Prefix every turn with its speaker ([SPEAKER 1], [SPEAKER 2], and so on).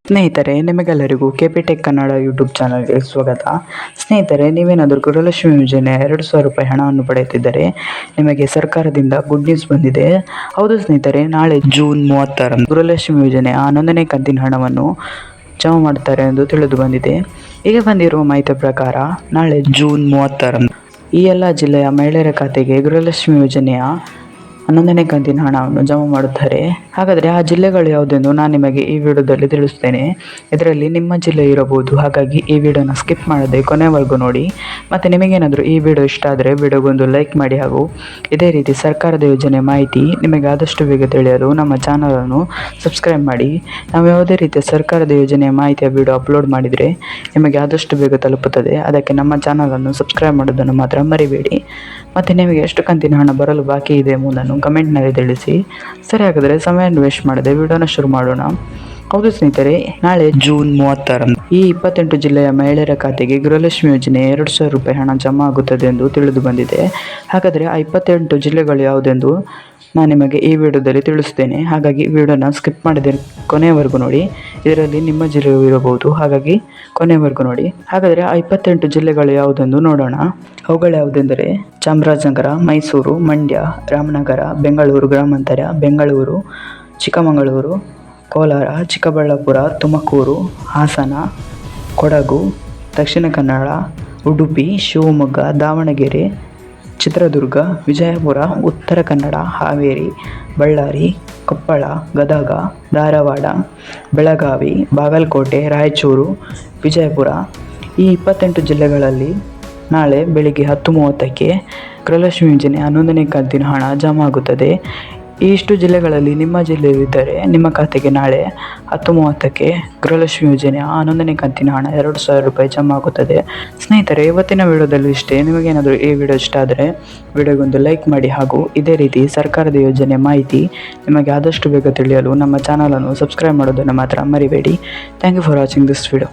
[SPEAKER 1] ಸ್ನೇಹಿತರೆ, ನಿಮಗೆಲ್ಲರಿಗೂ KP tech Kannada YouTube ಚಾನಲ್ಗೆ ಸ್ವಾಗತ. ಸ್ನೇಹಿತರೆ, ನೀವೇನಾದರೂ ಗೃಹಲಕ್ಷ್ಮಿ ಯೋಜನೆ 2,000 ರೂಪಾಯಿ ಹಣವನ್ನು ಪಡೆಯುತ್ತಿದ್ದರೆ ನಿಮಗೆ ಸರ್ಕಾರದಿಂದ ಗುಡ್ ನ್ಯೂಸ್ ಬಂದಿದೆ. ಹೌದು ಸ್ನೇಹಿತರೆ, ನಾಳೆ ಜೂನ್ 30ರಂದು ಗೃಹಲಕ್ಷ್ಮಿ ಯೋಜನೆಯ ನೋಂದಣಿ ಕಂತಿನ ಹಣವನ್ನು ಜಮಾ ಮಾಡುತ್ತಾರೆ ಎಂದು ತಿಳಿದು ಬಂದಿದೆ. ಈಗ ಬಂದಿರುವ ಮಾಹಿತಿ ಪ್ರಕಾರ ನಾಳೆ ಜೂನ್ 30ರಂದು ಈ ಎಲ್ಲ ಜಿಲ್ಲೆಯ ಮಹಿಳೆಯರ ಖಾತೆಗೆ ಗೃಹಲಕ್ಷ್ಮಿ ಯೋಜನೆಯ ನೋಂದಣಿ ಕಂತಿನ ಹಣವನ್ನು ಜಮಾ ಮಾಡುತ್ತಾರೆ. ಹಾಗಾದರೆ ಆ ಜಿಲ್ಲೆಗಳು ಯಾವುದೆಂದು ನಾನು ನಿಮಗೆ ಈ ವಿಡಿಯೋದಲ್ಲಿ ತಿಳಿಸ್ತೇನೆ. ಇದರಲ್ಲಿ ನಿಮ್ಮ ಜಿಲ್ಲೆ ಇರಬಹುದು, ಹಾಗಾಗಿ ಈ ವಿಡಿಯೋನ ಸ್ಕಿಪ್ ಮಾಡದೆ ಕೊನೆವರೆಗೂ ನೋಡಿ. ಮತ್ತು ನಿಮಗೇನಾದರೂ ಈ ವಿಡಿಯೋ ಇಷ್ಟ ಆದರೆ ವಿಡಿಯೋಗೊಂದು ಲೈಕ್ ಮಾಡಿ, ಹಾಗೂ ಇದೇ ರೀತಿ ಸರ್ಕಾರದ ಯೋಜನೆ ಮಾಹಿತಿ ನಿಮಗೆ ಆದಷ್ಟು ಬೇಗ ತಿಳಿಯಲು ನಮ್ಮ ಚಾನಲನ್ನು ಸಬ್ಸ್ಕ್ರೈಬ್ ಮಾಡಿ. ನಾವು ಯಾವುದೇ ರೀತಿಯ ಸರ್ಕಾರದ ಯೋಜನೆಯ ಮಾಹಿತಿಯ ವಿಡಿಯೋ ಅಪ್ಲೋಡ್ ಮಾಡಿದರೆ ನಿಮಗೆ ಆದಷ್ಟು ಬೇಗ ತಲುಪುತ್ತದೆ. ಅದಕ್ಕೆ ನಮ್ಮ ಚಾನಲನ್ನು ಸಬ್ಸ್ಕ್ರೈಬ್ ಮಾಡೋದನ್ನು ಮಾತ್ರ ಮರಿಬೇಡಿ. ಮತ್ತು ನಿಮಗೆ ಎಷ್ಟು ಕಂತಿನ ಹಣ ಬರಲು ಬಾಕಿ ಇದೆ ಎಂಬುದನ್ನು ಕಮೆಂಟ್ನಲ್ಲಿ ತಿಳಿಸಿ. ಸರಿ, ಹಾಗಾದರೆ ಸಮಯವನ್ನು ವೇಸ್ಟ್ ಮಾಡದೆ ವಿಡಿಯೋನ ಶುರು ಮಾಡೋಣ. ಹೌದು ಸ್ನೇಹಿತರೆ, ನಾಳೆ ಜೂನ್ 30ರಂದು ಈ 28 ಜಿಲ್ಲೆಯ ಮಹಿಳೆಯರ ಖಾತೆಗೆ ಗೃಹಲಕ್ಷ್ಮಿ ಯೋಜನೆ 2,000 ರೂಪಾಯಿ ಹಣ ಜಮಾ ಆಗುತ್ತದೆ ಎಂದು ತಿಳಿದು ಬಂದಿದೆ. ಹಾಗಾದರೆ ಆ 28 ಜಿಲ್ಲೆಗಳು ಯಾವುದೆಂದು ನಾನು ನಿಮಗೆ ಈ ವಿಡಿಯೋದಲ್ಲಿ ತಿಳಿಸ್ತೇನೆ. ಹಾಗಾಗಿ ವಿಡಿಯೋನ ಸ್ಕಿಪ್ ಮಾಡದೆ ಕೊನೆಯವರೆಗೂ ನೋಡಿ. ಇದರಲ್ಲಿ ನಿಮ್ಮ ಜಿಲ್ಲೆಯೂ ಇರಬಹುದು, ಹಾಗಾಗಿ ಕೊನೆಯವರೆಗೂ ನೋಡಿ. ಹಾಗಾದರೆ ಆ 28 ಜಿಲ್ಲೆಗಳು ಯಾವುದೆಂದು ನೋಡೋಣ. ಅವುಗಳು ಯಾವುದೆಂದರೆ ಚಾಮರಾಜನಗರ, ಮೈಸೂರು, ಮಂಡ್ಯ, ರಾಮನಗರ, ಬೆಂಗಳೂರು ಗ್ರಾಮಾಂತರ, ಬೆಂಗಳೂರು, ಚಿಕ್ಕಮಗಳೂರು, ಕೋಲಾರ, ಚಿಕ್ಕಬಳ್ಳಾಪುರ, ತುಮಕೂರು, ಹಾಸನ, ಕೊಡಗು, ದಕ್ಷಿಣ ಕನ್ನಡ, ಉಡುಪಿ, ಶಿವಮೊಗ್ಗ, ದಾವಣಗೆರೆ, ಚಿತ್ರದುರ್ಗ, ವಿಜಯಪುರ, ಉತ್ತರ ಕನ್ನಡ, ಹಾವೇರಿ, ಬಳ್ಳಾರಿ, ಕೊಪ್ಪಳ, ಗದಗ, ಧಾರವಾಡ, ಬೆಳಗಾವಿ, ಬಾಗಲಕೋಟೆ, ರಾಯಚೂರು, ವಿಜಯಪುರ. ಈ 28 ಜಿಲ್ಲೆಗಳಲ್ಲಿ ನಾಳೆ ಬೆಳಿಗ್ಗೆ 10:30ಕ್ಕೆ ಗೃಹಲಕ್ಷ್ಮಿ ಯೋಜನೆಯ ನೋಂದಣಿ ಕಂತಿನ ಹಣ ಜಮಾ ಆಗುತ್ತದೆ. ಇಷ್ಟು ಜಿಲ್ಲೆಗಳಲ್ಲಿ ನಿಮ್ಮ ಜಿಲ್ಲೆಯಲ್ಲಿದ್ದರೆ ನಿಮ್ಮ ಖಾತೆಗೆ ನಾಳೆ 10:30ಕ್ಕೆ ಗೃಹಲಕ್ಷ್ಮಿ ಯೋಜನೆಯ ನೋಂದಣಿ ಕಂತಿನ ಹಣ 2,000 ರೂಪಾಯಿ ಜಮಾ ಆಗುತ್ತದೆ. ಸ್ನೇಹಿತರೆ, ಇವತ್ತಿನ ವಿಡಿಯೋದಲ್ಲಿ ಇಷ್ಟೇ. ನಿಮಗೇನಾದರೂ ಈ ವಿಡಿಯೋ ಇಷ್ಟ ಆದರೆ ವಿಡಿಯೋಗೊಂದು ಲೈಕ್ ಮಾಡಿ, ಹಾಗೂ ಇದೇ ರೀತಿ ಸರ್ಕಾರದ ಯೋಜನೆ ಮಾಹಿತಿ ನಿಮಗೆ ಆದಷ್ಟು ಬೇಗ ತಿಳಿಯಲು ನಮ್ಮ ಚಾನಲನ್ನು ಸಬ್ಸ್ಕ್ರೈಬ್ ಮಾಡೋದನ್ನು ಮಾತ್ರ ಮರಿಬೇಡಿ. Thank you for watching this video.